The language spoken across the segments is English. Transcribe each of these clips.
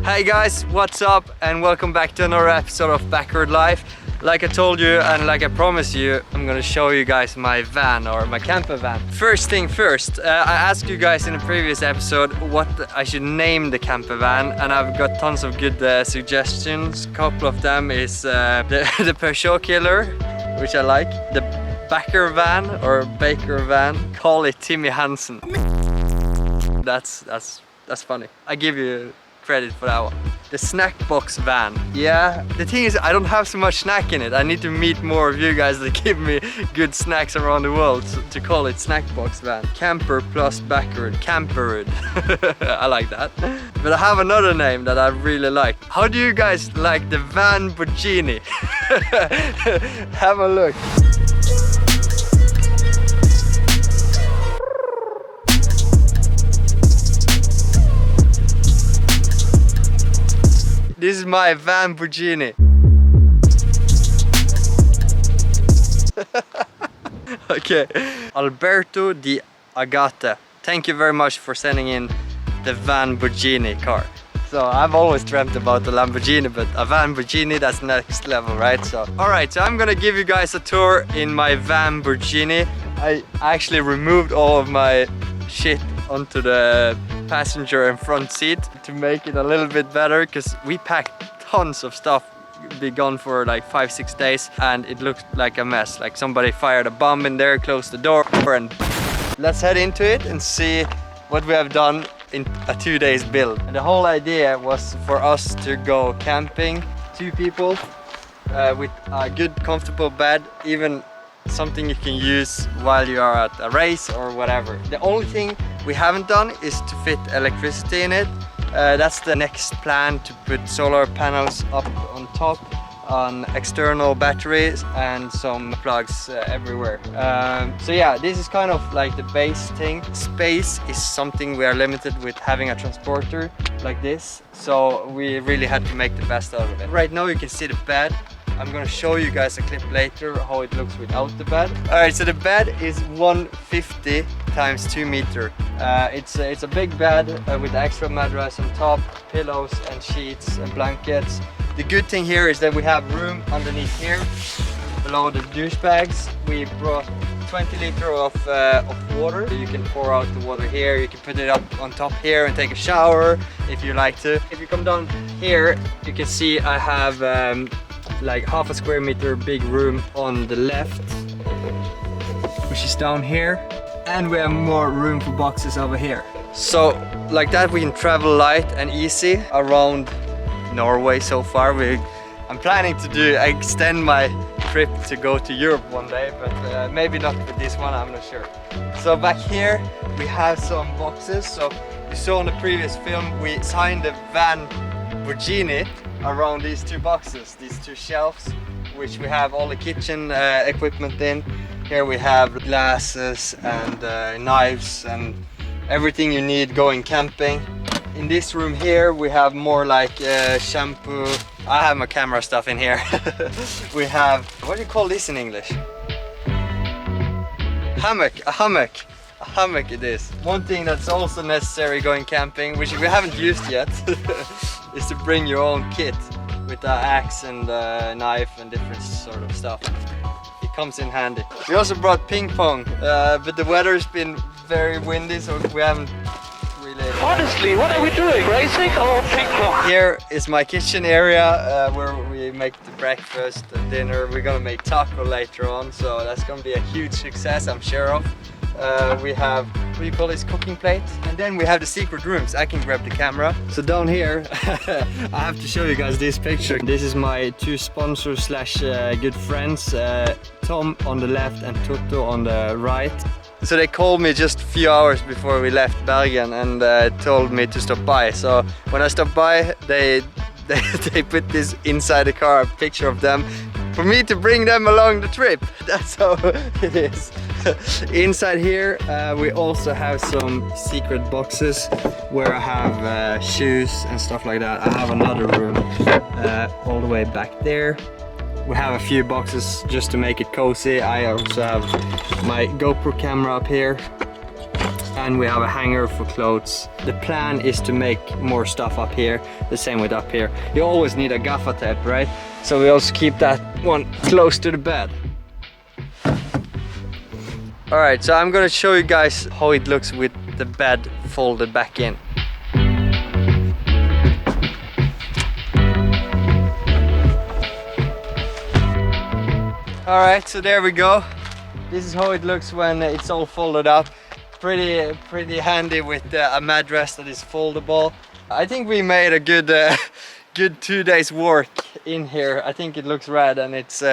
Hey guys, what's up and welcome back to another episode of Bakkerud Life. Like I told you and like I promised you, I'm gonna show you guys my van or my camper van. First thing first, I asked you guys in the previous episode what I should name the camper van, and I've got tons of good suggestions. A couple of them is the Peugeot Killer, which I like. The Baker van or Baker van, call it Timmy Hansen. That's funny. I give you credit for that one. The snack box van. Yeah, the thing is I don't have so much snack in it. I need to meet more of you guys that give me good snacks around the world to call it snack box van. Camper plus Bakkerud. Camperud. I like that. But I have another name that I really like. How do you guys like the Van-Borghini? Have a look. This is my Van-Borghini. Okay. Alberto Di Agate. Thank you very much for sending in the Van-Borghini car. So I've always dreamt about the Lamborghini, but a Van-Borghini, that's next level, right? So, alright, so I'm gonna give you guys a tour in my Van-Borghini. I actually removed all of my shit onto the passenger and front seat to make it a little bit better, because we packed tons of stuff, be gone for like 5-6 days, and it looked like a mess. Like somebody fired a bomb in there, closed the door, and let's head into it and see what we have done in a 2 days build. And the whole idea was for us to go camping, 2 people, with a good comfortable bed, even something you can use while you are at a race or whatever. The only thing we haven't done is to fit electricity in it. That's the next plan, to put solar panels up on top on external batteries and some plugs everywhere. So yeah, this is kind of like the base thing. Space is something we are limited with having a transporter like this, so we really had to make the best out of it. Right now you can see the bed. I'm gonna show you guys a clip later how it looks without the bed. Alright, so the bed is 150 times 2 meter. It's a big bed with extra mattress on top, pillows and sheets and blankets. The good thing here is that we have room underneath here, below the douche bags. We brought 20 liters of water. You can pour out the water here, you can put it up on top here and take a shower if you like to. If you come down here, you can see I have like half a square meter big room on the left, which is down here, and we have more room for boxes over here. So like that we can travel light and easy around Norway so far. I'm planning to extend my trip to go to Europe one day, but maybe not with this one, I'm not sure. So back here we have some boxes. So you saw in the previous film we signed the Van-Borghini around these 2 boxes, these 2 shelves, which we have all the kitchen equipment in. Here we have glasses and knives and everything you need going camping. In this room here we have more like shampoo. I have my camera stuff in here. We have, what do you call this in English? A hammock it is. One thing that's also necessary going camping, which we haven't used yet, is to bring your own kit with an axe and a knife and different sort of stuff. It comes in handy. We also brought ping pong, but the weather's been very windy, so we haven't really... Honestly, what are we doing? Racing or ping pong? Here is my kitchen area where we make the breakfast and dinner. We're gonna make taco later on, so that's gonna be a huge success, I'm sure of. We have, what do you call this, cooking plate? And then we have the secret rooms. I can grab the camera. So down here, I have to show you guys this picture. This is my 2 sponsors slash good friends, Tom on the left and Toto on the right. So they called me just a few hours before we left Bergen and told me to stop by. So when I stopped by, they put this inside the car, a picture of them, for me to bring them along the trip. That's how it is. Inside here we also have some secret boxes where I have shoes and stuff like that. I have another room all the way back there. We have a few boxes just to make it cozy. I also have my GoPro camera up here. and we have a hanger for clothes. The plan is to make more stuff up here, the same with up here. You always need a gaffer tape, right? So we also keep that one close to the bed. Alright, so I'm gonna show you guys how it looks with the bed folded back in. Alright, so there we go. This is how it looks when it's all folded up. Pretty handy with a mattress that is foldable. I think we made a good 2 days work in here. I think it looks rad, and it's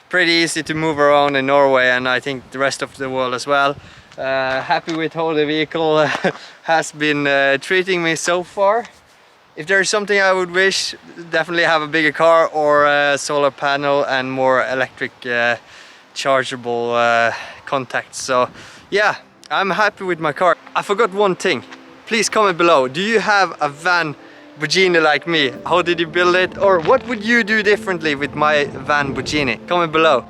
pretty easy to move around in Norway, and I think the rest of the world as well. Happy with how the vehicle has been treating me so far. If there's something I would wish, definitely have a bigger car or a solar panel and more electric chargeable contacts. So yeah, I'm happy with my car. I forgot one thing. Please comment below. Do you have a Van-Borghini like me? How did you build it? Or what would you do differently with my Van-Borghini? Comment below.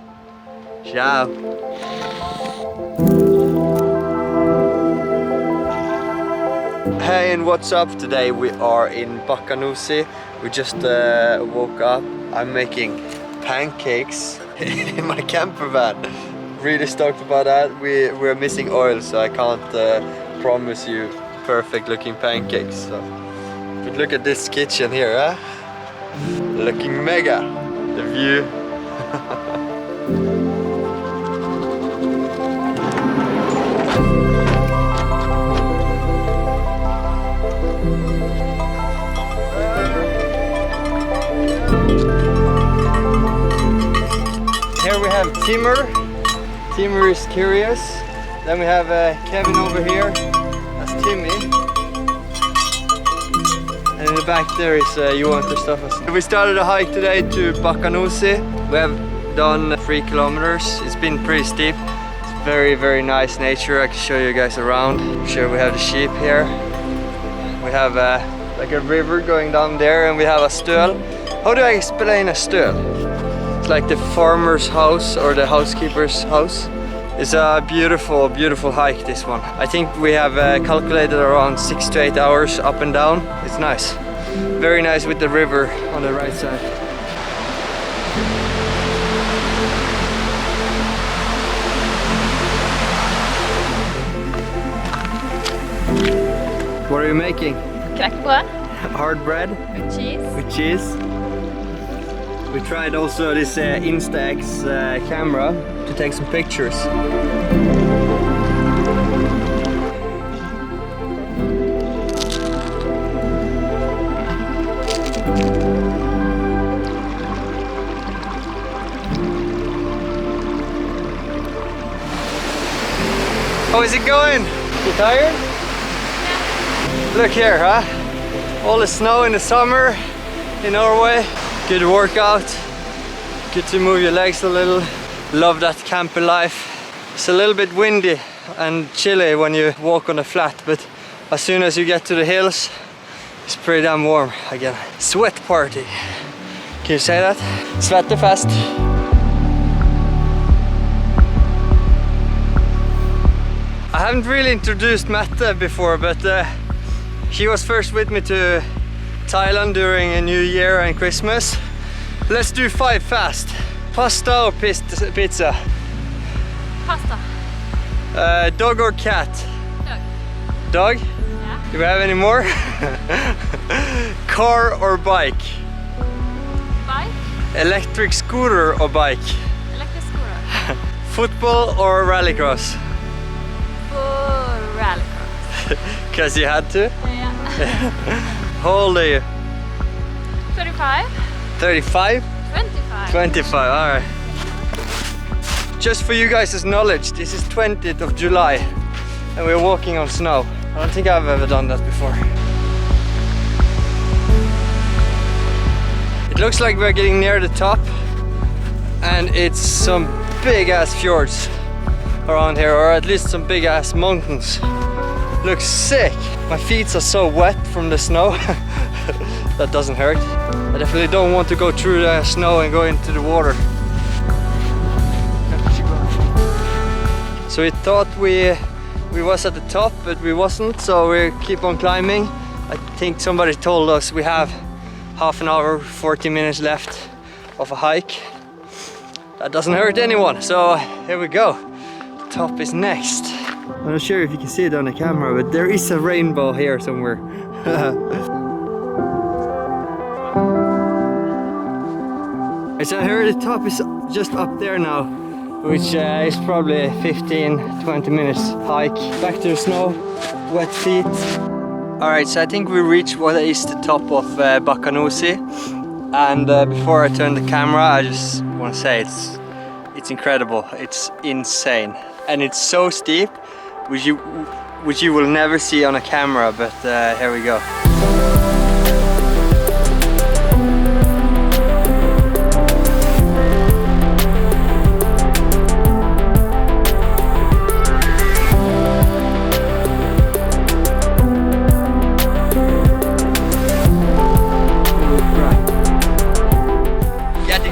Ciao. Hey, and what's up? Today we are in Bakkerud. We just woke up. I'm making pancakes in my camper van. Really stoked about that. We're missing oil, so I can't promise you perfect looking pancakes. So, but look at this kitchen here, huh? Looking mega. The view. Here we have Timur is curious. Then we have Kevin over here. That's Timmy. And in the back there is Johan Kristoffersen. We started a hike today to Bakkerud. We have done 3 kilometers. It's been pretty steep. It's very nice nature. I can show you guys around. I'm sure we have the sheep here. We have like a river going down there, and we have a støl. How do I explain a støl? Like the farmer's house or the housekeeper's house. It's a beautiful hike, this one. I think we have calculated around 6 to 8 hours up and down. It's nice. Very nice with the river on the right side. What are you making? Knäckebröd. Hard bread? With cheese. With cheese. We tried also this Instax camera to take some pictures. How is it going? You tired? Yeah. Look here, huh? All the snow in the summer in Norway. Good workout, good to move your legs a little. Love that camper life. It's a little bit windy and chilly when you walk on the flat, but as soon as you get to the hills, it's pretty damn warm again. Sweat party. Can you say that? Svettefest. I haven't really introduced Mette before, but she was first with me to Thailand during a New Year and Christmas. Let's do 5 fast. Pasta or pizza? Pasta. Dog or cat? Dog. Dog? Yeah. Do we have any more? Car or bike? Bike. Electric scooter or bike? Electric scooter. Football or rallycross? For rallycross. Because you had to? Yeah. How old are you? 35. 35? 25. 25, alright. Just for you guys' knowledge, this is 20th of July and we're walking on snow. I don't think I've ever done that before. It looks like we're getting near the top, and it's some big ass fjords around here, or at least some big ass mountains. Looks sick. My feet are so wet from the snow. That doesn't hurt. I definitely don't want to go through the snow and go into the water. So we thought we We was at the top, but we wasn't, so we keep on climbing. I think somebody told us we have half an hour, 40 minutes left of a hike. That doesn't hurt anyone, so here we go. The top is next. I'm not sure if you can see it on the camera, but there is a rainbow here somewhere. So I heard the top is just up there now, which is probably 15-20 minutes hike. Back to the snow, wet feet. Alright, so I think we reached what is the top of Bakkerud. And before I turn the camera, I just want to say it's incredible, it's insane. And it's so steep, which you will never see on a camera, but here we go.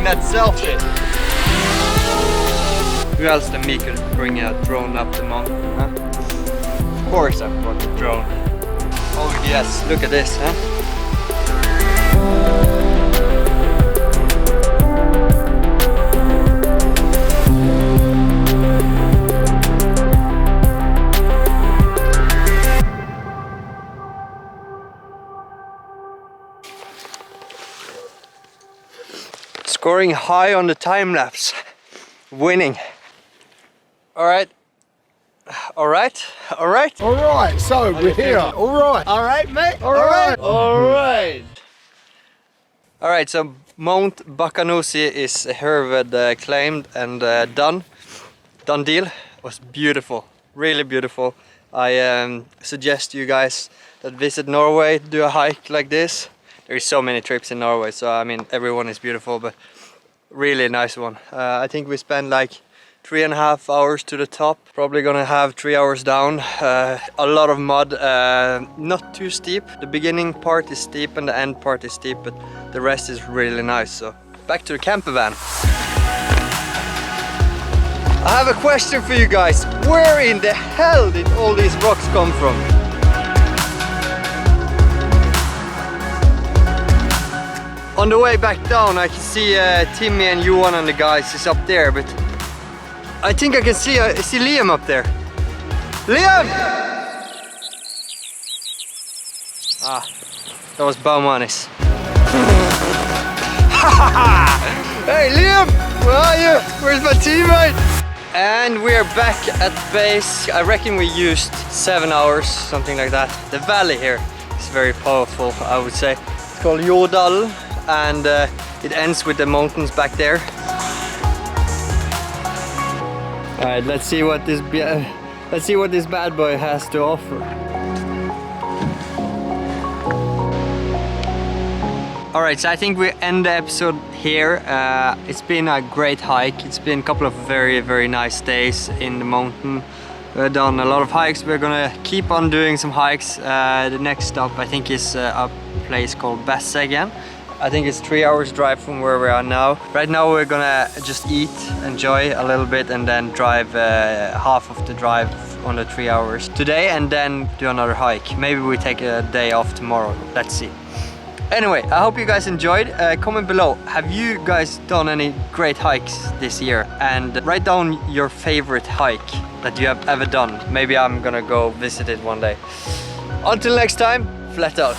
That selfie. Who else than me could bring a drone up the mountain, huh? Of course I brought the drone. Oh yes, look at this, huh? Scoring high on the time lapse, winning. All right, all right, all right. All right, so we're here. All right, mate. All right. All right. So Mount Bakkerud is Herved claimed and done. Done deal. It was beautiful, really beautiful. I suggest you guys that visit Norway, do a hike like this. There's so many trips in Norway, so I mean everyone is beautiful, but really nice one. I think we spent like 3.5 hours to the top. Probably gonna have 3 hours down. A lot of mud, not too steep. The beginning part is steep and the end part is steep, but the rest is really nice. So back to the camper van. I have a question for you guys. Where in the hell did all these rocks come from? On the way back down, I can see Timmy and Johan and the guys is up there, but I think I can see Liam up there. Liam! Ah, that was Baumanis. Hey Liam, where are you? Where's my teammate? And we are back at base. I reckon we used 7 hours, something like that. The valley here is very powerful, I would say. It's called Jordal. And it ends with the mountains back there. All right, let's see what this bad boy has to offer. All right, so I think we end the episode here. It's been a great hike. It's been a couple of very nice days in the mountain. We've done a lot of hikes. We're gonna keep on doing some hikes. The next stop I think is a place called Basse again. I think it's 3 hours drive from where we are now. Right now we're gonna just eat, enjoy a little bit, and then drive half of the drive on the 3 hours today, and then do another hike. Maybe we take a day off tomorrow. Let's see. Anyway, I hope you guys enjoyed. Comment below, have you guys done any great hikes this year? And write down your favorite hike that you have ever done. Maybe I'm gonna go visit it one day. Until next time, flat out.